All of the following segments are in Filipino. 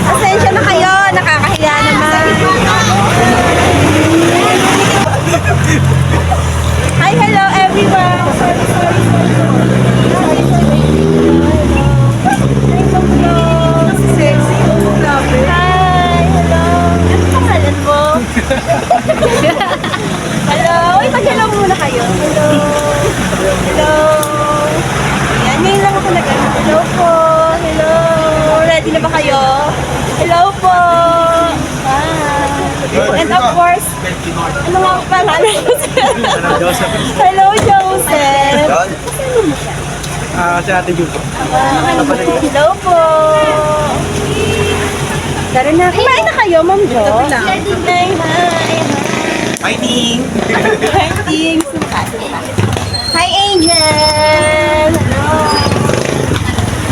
Pasensya na kayo, nakakahiya naman. Hi, hello everyone. Hi, hello. Ano pangalan mo? Hello, ipag-hello muna kayo. Hello. Hello. Ayan, ngayon lang ako nag-ano. Hello po. Hello. Ready na ba kayo? Hello po. Hi. And of course, ano nga ang pangalan mo? Hello, Joseph. Si Ate Ju po. Hello po. Tara na. Kumain na kayo, Ma'am Jo? Hi, hi. Fighting! Fighting. Hi, Angel. Hello.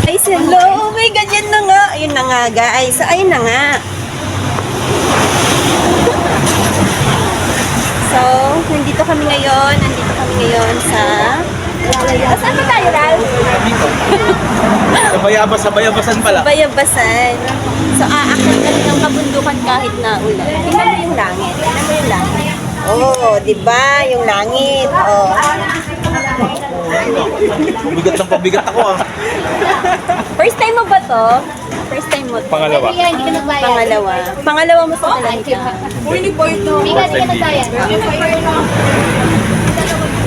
Guys, hello. Oh my God, yan na nga. Ayun na nga, guys. Ayun na nga. So, nandito kami ngayon sa... Saan ba tayo, Ral? Sa bayabasan pala. Bayabasan. So, aakyat kami ng kabundukan kahit na ulan. Tingnan mo yung langit. Tingnan mo yung langit. Oh, di ba? Yung langit. Oh. Bigat ng pabigat ako ah. First time mo ba to? First time mo to? Pangalawa. Hindi ka nagbayad. Pangalawa. Pangalawa mo sa Talanita. Hindi ka nagbayad.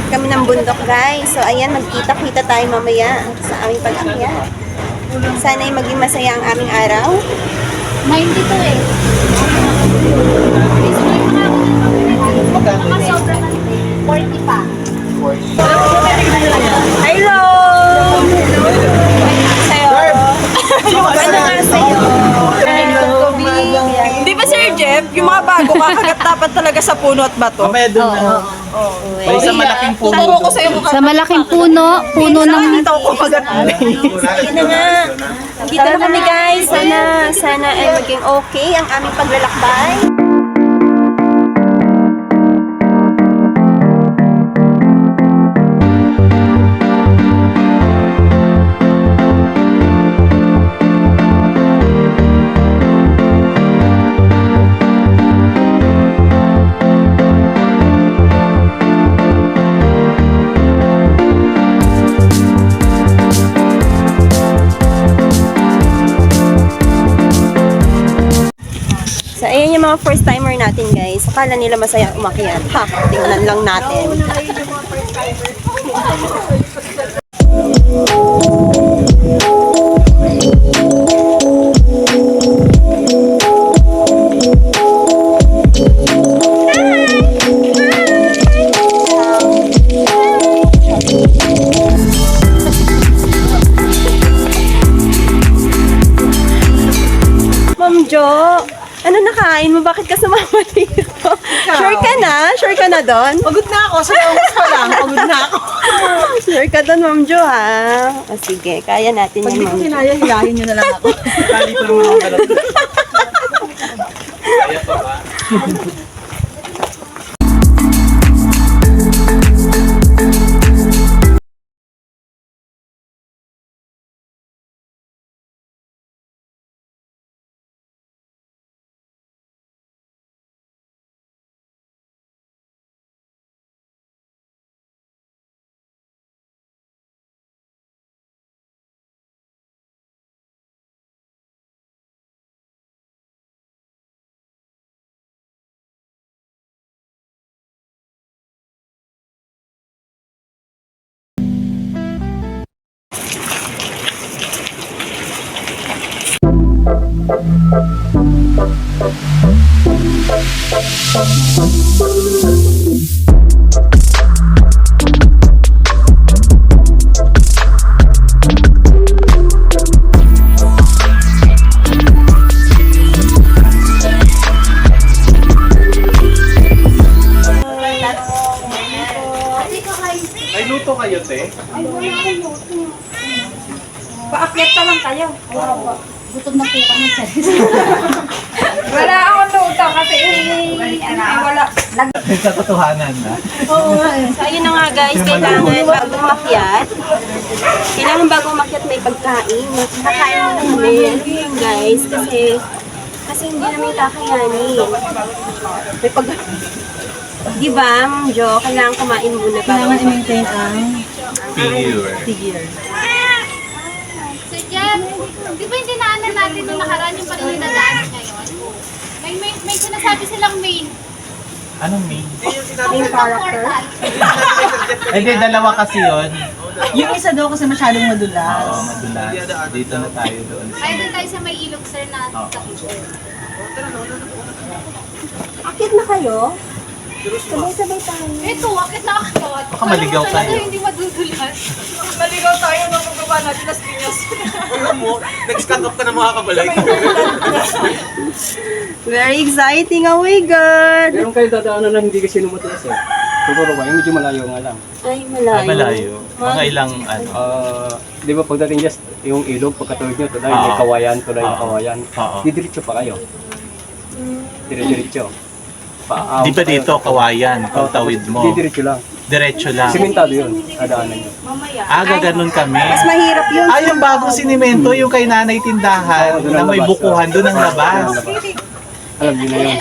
Kami ng bundok, guys. So, ayan, magkita-kita tayo mamaya sa aming pag-akyat. Sana ay maging masaya ang aming araw. 90 to eh. Baka sobra na 40 pa. Hello! Sa'yo. Ano nga sa'yo? Di ba Sir Jeff, yung mga bago kakagat dapat talaga sa puno at bato? Mamaya doon na. May isang malaking puno. Turo ko sa'yo kung Sa malaking puno ng... ito ko kagat. Sige na nga. Dito na kami, guys. Sana ay maging okay ang aming paglalakbay. So, ayan yung mga first timer natin, guys. Akala nila masaya umakyat. Ha, tingnan lang natin. Ma'am Jo, ano nakain mo? Bakit ka sumama dito? Sure ka na? Sure ka na doon? Pagod na ako, sa langas pa lang, pagod na ako. Sure ka doon, Ma'am Jo, ha? O sige, kaya natin Pag yan, di ko Ma'am Jo. kinaya, hilahin nyo na lang ako. Kali ko naman ako galat. Kaya pa ba? May luto kayo, te? Paakyat pa lang kayo. Gutom na po kami sa Wala akong pumunta kasi wala. Sa totohanan na. Oo nga eh. So, ayun na nga guys, kailangan bago umakyat may pagkain. Kakain mo kami. Ayun guys, kasi hindi namin kakayanin. May pag... Di ba, Ma'am Jo? Kailangan kumain muna bago. Kailangan i-maintain ang figure. Sir Jeff, di ba hindi naanan natin nung nakaraan yung parang nadaanan ngayon? May sinasabi silang main. Anong main? Main character. Hindi, dalawa kasi yun. Yung isa daw kasi masyadong Oo, madulas. madulas. Dito na tayo doon. Ay, doon tayo sa may ilog, sir, na kapitol. Akit na kayo? Sabay-sabay tayo. Ito, akit na akit. Baka maligaw Alam mo tayo. talaga hindi madudulas. Maligaw tayo ng pagkaba natin Las Piñas. Nag-stand up ka na mga kabalay. Very exciting. Oh my God! Meron kayo dadaanan na hindi kasi lumatulas eh. Siguro ba, yung medyo malayo nga lang. Ay, malayo. Malayo. Mga ilang ano. Di ba pagdating just yung ilog, pagkatawid nyo, tulay, may Oo. kawayan, tulay ng Oo. kawayan. Oo. Didiretso pa kayo. Dire-diretso. Di ba dito, kawayan, pagtawid mo. Didiretso lang. Diretso lang. Simentado yun, dadaanan nyo. Gaganon kami. Mas mahirap yun. Yung bagong sinimento, yung kay nanay tindahan, Oo, doon na ang may labas. bukuhan, doon ang labas. Alam niyo na yun.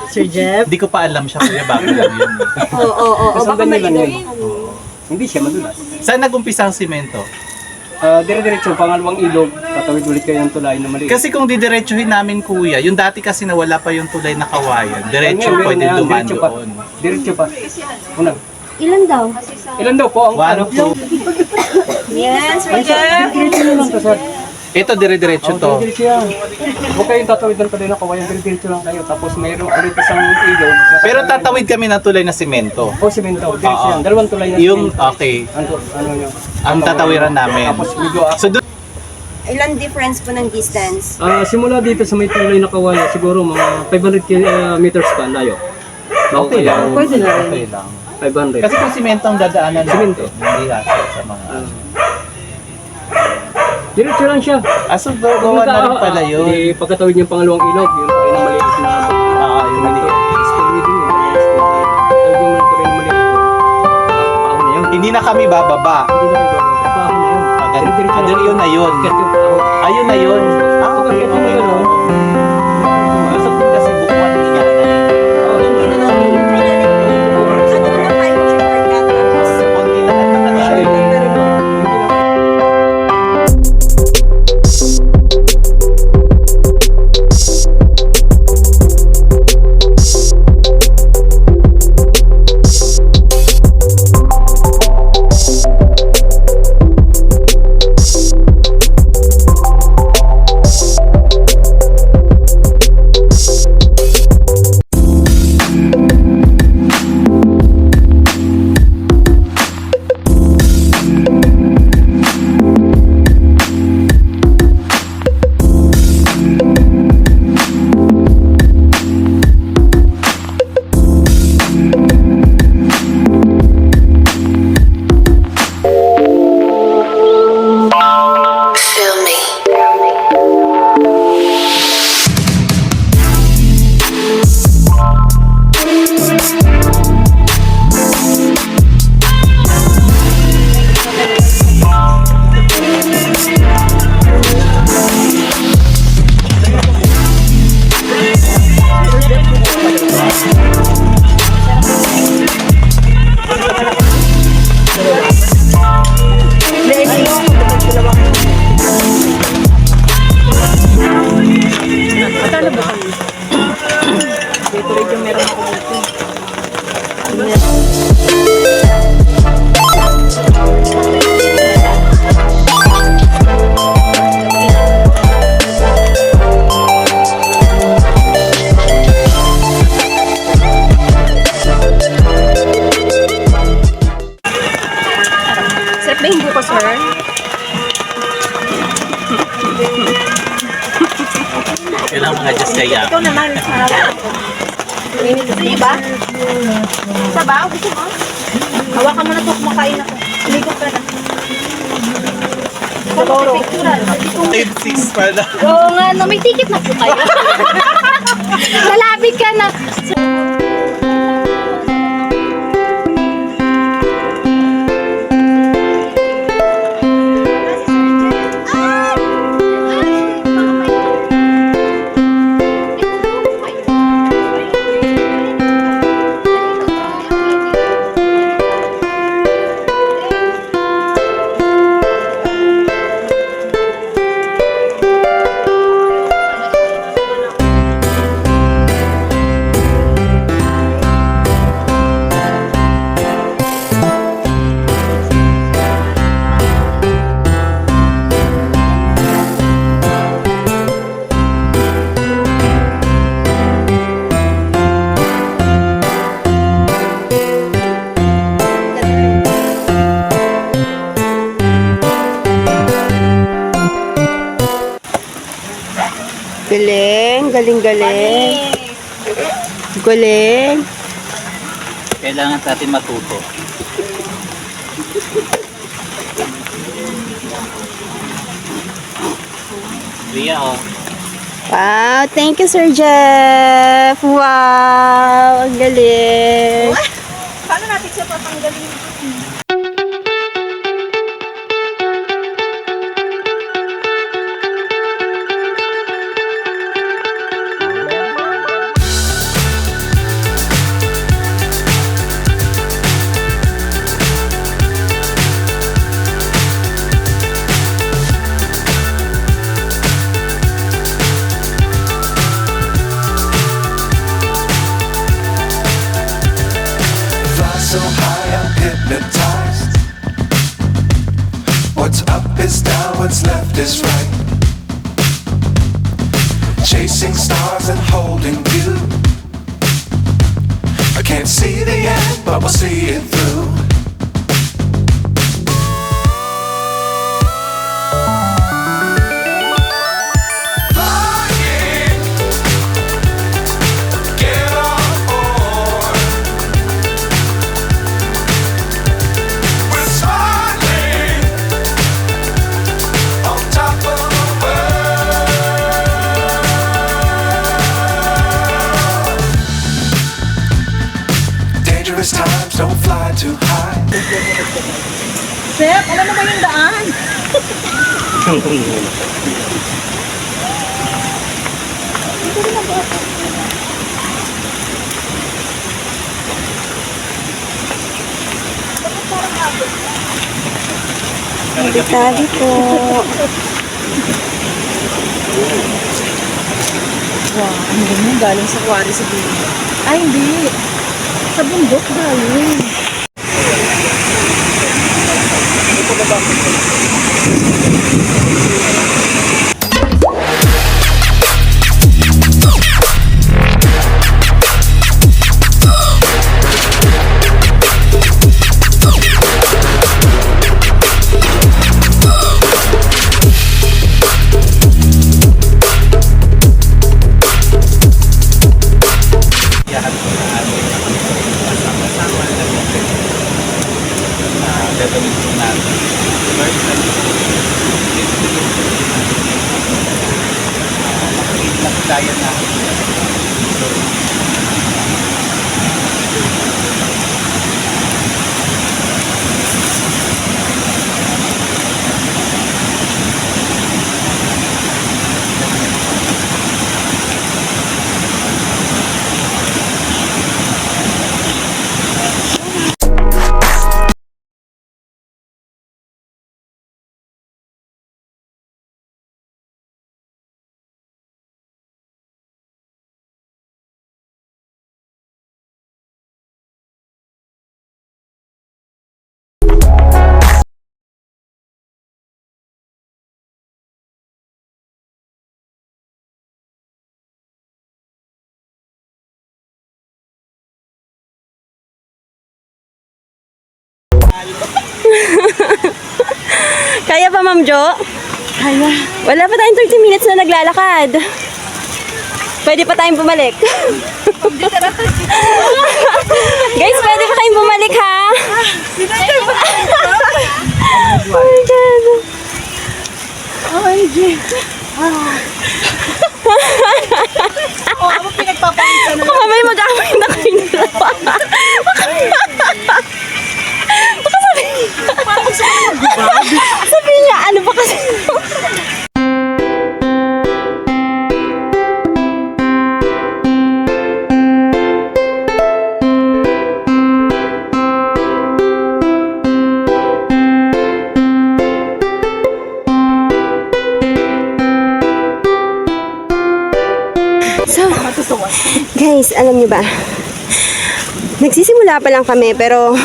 Sir Jeff? Hindi ko pa alam siya, kuya, bago lang yun. Oo. Baka Kasundan nyo lang maligaw. yun. Hindi siya madulas. Saan nag-umpisa ang simento? Dire-diretso, pangalawang ilog, tatawid ulit kayo ng tulay na maliit. Kasi kung didiretsuhin namin, kuya, yung dati kasi nawala pa yung tulay na kawayan, diretso Ngayon, pwede ngayon, dumaan diretso pa. doon. Diretso pa. Unang. Ilan daw? Ilan daw po ang One, ano? two. Yes, Sir Jeff. Diretso lang to, sir. Ito, dire-diretso to. Diretso yan. Huwag kayong tatawid ng tulay na kawayan, diretso lang kayo. Tapos mayroon ulit isang ilog. Pero tatawid kami ng tulay na simento. O, simento, diretso Oo. yan. Dalawang tulay na Yung, simento. okay, Ano nyo? ang tatawiran namin. Tapos medyo So, doon, Ilan difference po ng distance? simula dito sa may tulay na kawayan, siguro mga 500 meters pa layo. okay lang. Pwede na rin. Okay lang. 500. Kasi kung simento ang dadaanan natin, Simento. hindi kasi sa mga... Diretso lang siya. So, gawa na rin pala yun. Hindi, pagkatawid niyo yung pangalawang ilog, yun pa rin ang maliit na... Yung maliit. Speed yun. Pagkatawid yung pa rin ang maliit. Paahon na yun. Hindi na kami bababa. Hindi na kayo. Paahon na yun. Yun na yun. Kahit yung paahon. Ayun na yun. Okay. Gusto ko kasi bukuan niya. Konti lang at nakatayo. Sir, may hindi ko, sir. Kailangan mga adjust kaya. Ikaw naman. Sige ba? Isa ba? Gusto mo? Hawakan mo na ito. Kumakain ako. Ligo ka na. Siguro. Type 6 pala. Oo nga, no, may ticket na po kayo. Lalapit ka na. Galing, galing, galing. Galing. Kailangan natin matuto. Ria, oh. Wow, thank you, Sir Jeff. Wow, ang galing. Paano natin siya patanggalin? Fly so high, I'm hypnotized. What's up is down, what's left is right. Chasing stars and holding you. I can't see the end, but we'll see it through. Flying, get on board. We're smiling on top of the world. Dangerous times, don't fly too high. Chef, alam naman yung daan. Detalye po. Wow, ang ganyan galing sa kwari sa bundok. Ay, hindi. Sa bundok galing. Yahan ko na ating kasama-sama na gagawin po natin. First, makikita na Kaya pa, Ma'am Jo? Kaya. Wala pa tayong 30 minutes na naglalakad. Pwede pa tayong bumalik. Guys, pwede pa kayong bumalik, ha? Oh my God. OMG. Oh, ano mamay mag-away na kayo dalawa. Baka sabihin niya, ano ba kasi? So, guys, alam niyo ba? Nagsisimula pa lang kami pero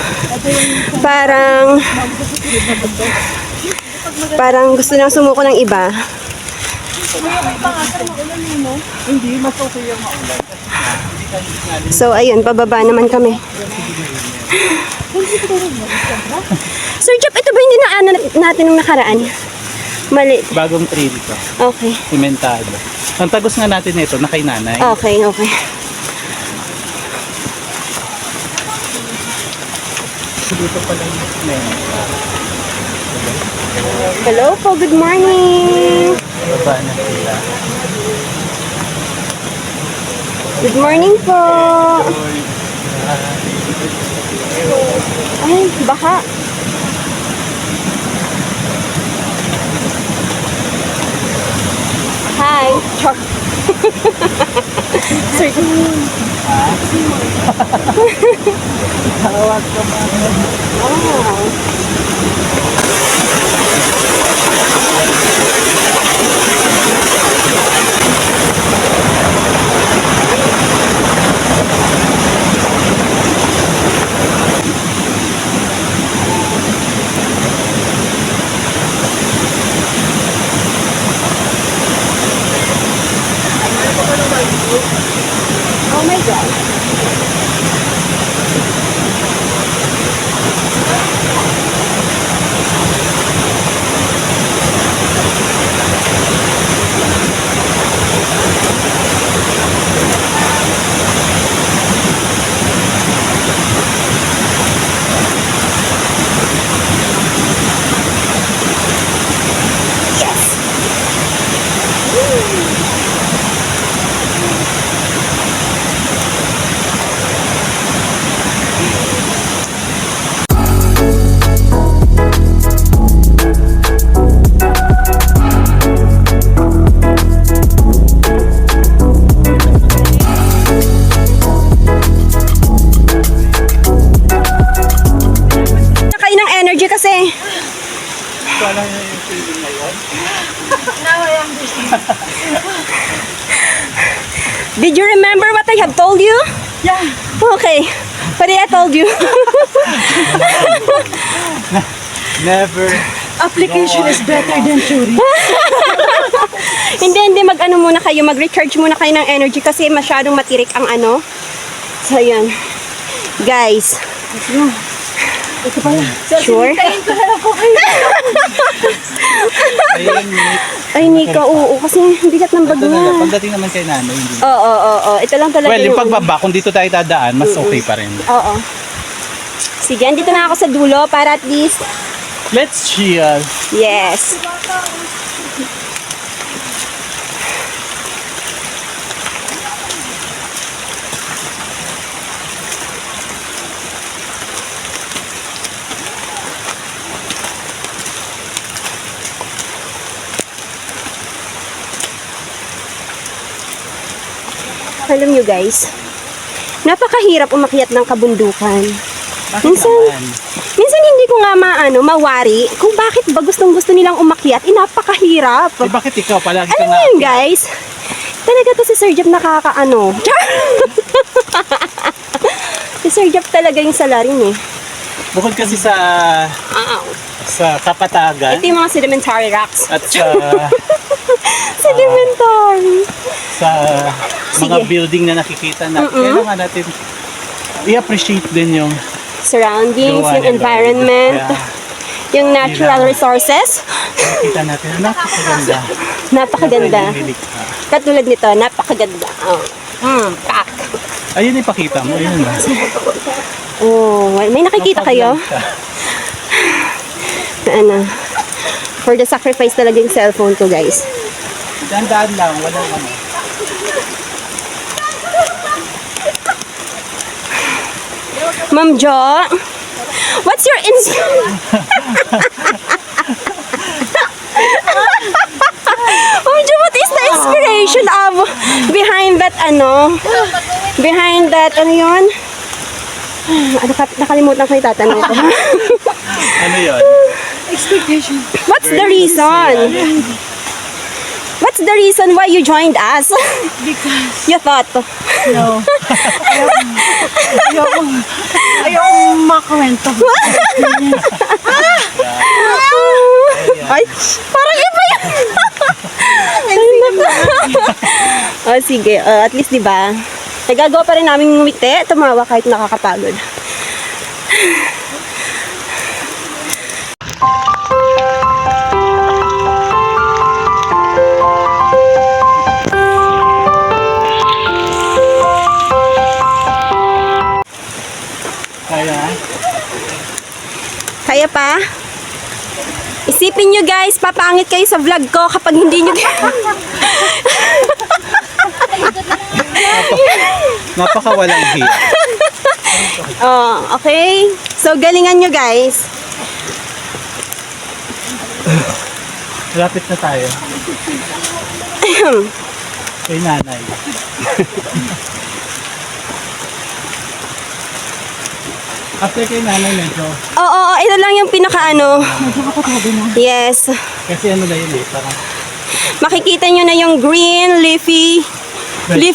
parang gusto nang sumuko ng iba. So, ayun, pababa naman kami. Sir Jeff, ito ba yung dinaanan natin nung nakaraan? Mali. Bagong tree dito. Okay. Simentado. Ang tagos nga natin nito na kay nanay. Okay, okay. Dito pala yung Hello po, good morning. baba na sila. Good morning po. Ay, baka. Hi. Char. Sir. Tawag ka ba? Oh. Oh my God. Nakain ng energy kasi. Wala na yung feeling ngayon. Did you remember what I have told you? Yeah. Okay. What did I told you? Never. Application is better than theory. hindi, mag-ano muna kayo, mag-recharge muna kayo ng energy kasi masyadong matirik ang ano. So, yun. Guys. Ito pala. Sure? Tayin ko na lang po kayo. Ayun, Nick. Ay, Nika, oo. Kasi bigat ng bag Ito na lang. niya. Pagdating naman kay nanay, hindi. Oo. Ito lang talaga Well, yung pagbaba, kung dito tayo dadaan, mas okay pa rin. Oo. Sige, andito na ako sa dulo para at least, Let's chill. yes. Alam nyo guys, napakahirap umakyat ng kabundukan. Bakit Minsan, naman? minsan hindi ko nga mawari kung bakit ba gustong-gusto nilang umakyat. Napakahirap. Eh, bakit ikaw palagi ka Alam nga? niyo yun guys, talaga to si Sir Jeff nakakaano. Si Sir Jeff talaga yung salarin eh. Bukod kasi sa kapatagan Ito yung mga sedimentary rocks. at sa Sedimentary. mga Sige. building na nakikita natin, kailangan natin i-appreciate din yung Surroundings, gawa yung nila. environment, Kaya, yung natural resources. nakikita natin, napakaganda. Napakaganda. Yung nilikha. Katulad nito, napakaganda. Oh. Pak. Ayun, ipakita mo. Ayun na. Oh, may nakikita kayo? Ano? For the sacrifice talaga yung cellphone ko, guys. Dandaan lang, walang ano. Ma'am Jo, what's your Ma'am Jo, what is the inspiration of behind that ano yun? Nakalimutan ko yung tatanong ko. Ano yun? What's the reason? What's the reason why you joined us? Because, You thought. no. Ayokong makawento. Ay, parang iba yun. Oh, sige. At least, di ba? Nagagawa pa rin namin ngumiti, tumawa kahit nakakapagod. Kaya? Kaya pa? Isipin nyo guys, papangit kayo sa vlog ko kapag hindi nyo... Napakawalang hiya. Oh, okay? So, galingan nyo guys. Lapit na tayo. Kay nanay. After kay nanay medyo. Oo, ito lang yung pinaka-ano. Yes. Kasi ano na yun eh. Parang Makikita nyo na yung green, leafy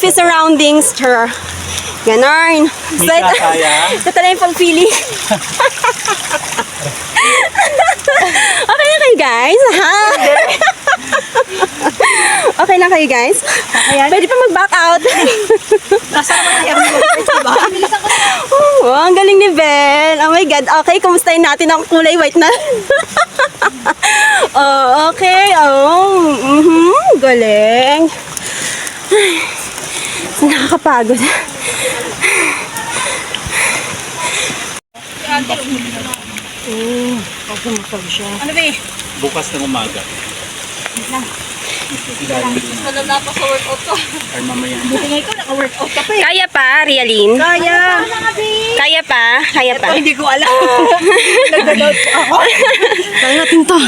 surroundings. Char. Ganon. So, Mika, kaya? ito na yung pag-feeling. Okay na kayo guys? Ha? Okay na kayo guys? Pwede pa mag-back out. Oh, ang galing ni Ben. Oh my God. Okay, kumustahin natin ang kulay white na. Oh, okay. Oh, galing. Nakakapagod. bukas ng umaga. Malala pa sa workout ko. Or mamaya. Kaya pa, Rialin? Kaya. Kaya pa? Kaya pa? Hindi ko alam. Nagdaload ako. Kaya natin to.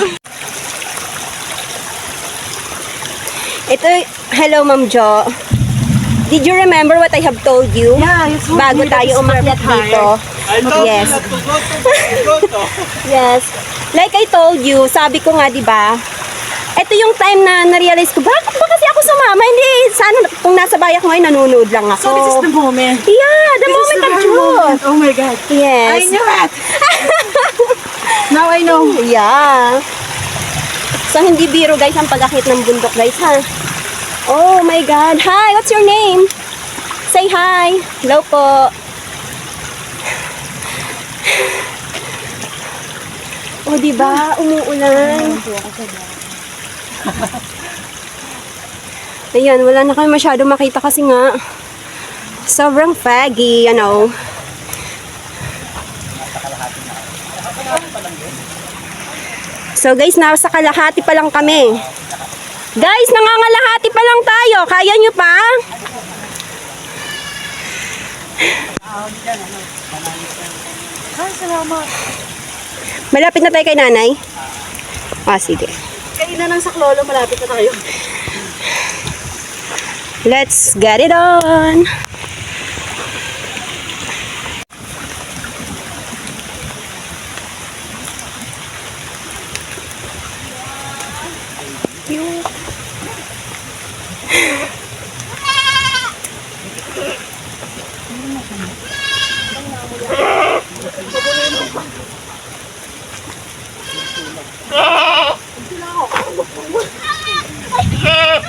Ito, hello Ma'am Jo. Did you remember what I have told you? Yeah, you told Bago me that tayo it's umakyat very dito. Yes. Yes. Like I told you, sabi ko nga, di ba? Ito yung time na na-realize ko, bakit ba kasi ako sumama? Hindi, sana kung nasa bayak ngayon, nanonood lang ako. So this is the moment. Yeah, the This is moment the of very truth. moment. Oh my God. Yes. I knew it. Now I know. Yeah. So, hindi biro guys ang pag-akit ng bundok guys, ha? Oh my God. Hi, what's your name? Say hi. Hello po. Oh, diba? Umuulan. Ayan, wala na kayo masyado makita kasi nga sobrang foggy, you know. So guys, nasa kalahati pa lang kami. Guys, nangangalahati pa lang tayo. Kaya nyo pa? Ay, salamat. Malapit na tayo kay nanay? Ah, sige. Kainan ng saklolo, malapit na tayo. Let's get it on.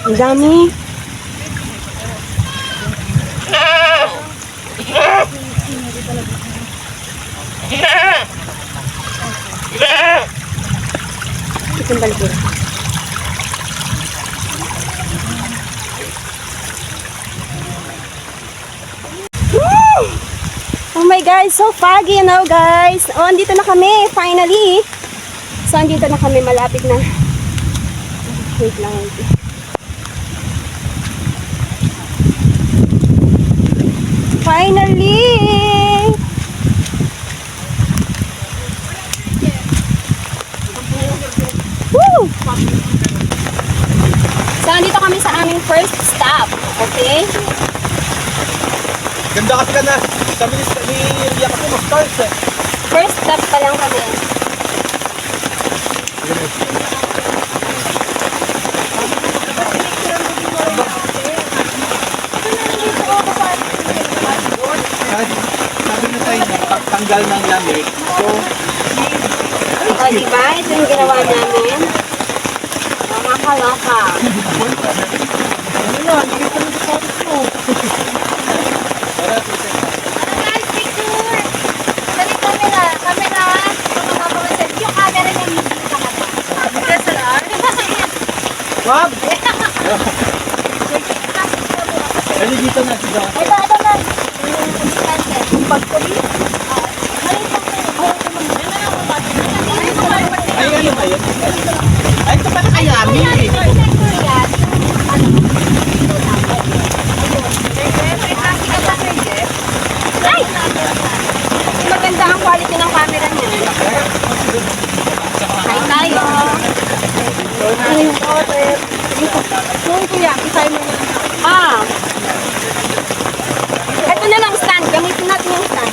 Ang dami. Itong balbura. Oh my God, so foggy, you know guys. Oh, andito na kami, finally. So, andito na kami, malapit na. Wait lang, wait. Finally! So, andito kami sa aming first stop. Okay? Ganda kasi ka na. Sabi ni Ria kasi mag-start eh. First stop pa lang kami. Sabi na sa inyo, tanggal ng lamig. So, O, diba? Ito yung ginawa namin. Mga kaloka. Guys, picture! Dali camera! Camera! Yung camera niya hindi sa kanya. DSLR? wag! Ano dito na siya? Ito na. Yung pagpuli? Ay, ano ba yun? Ay, ito pala kayami eh. Ay! Maganda ang quality ng camera niya. Hi tayo. Ah. Ito na lang stand. Gamitin natin yung stand.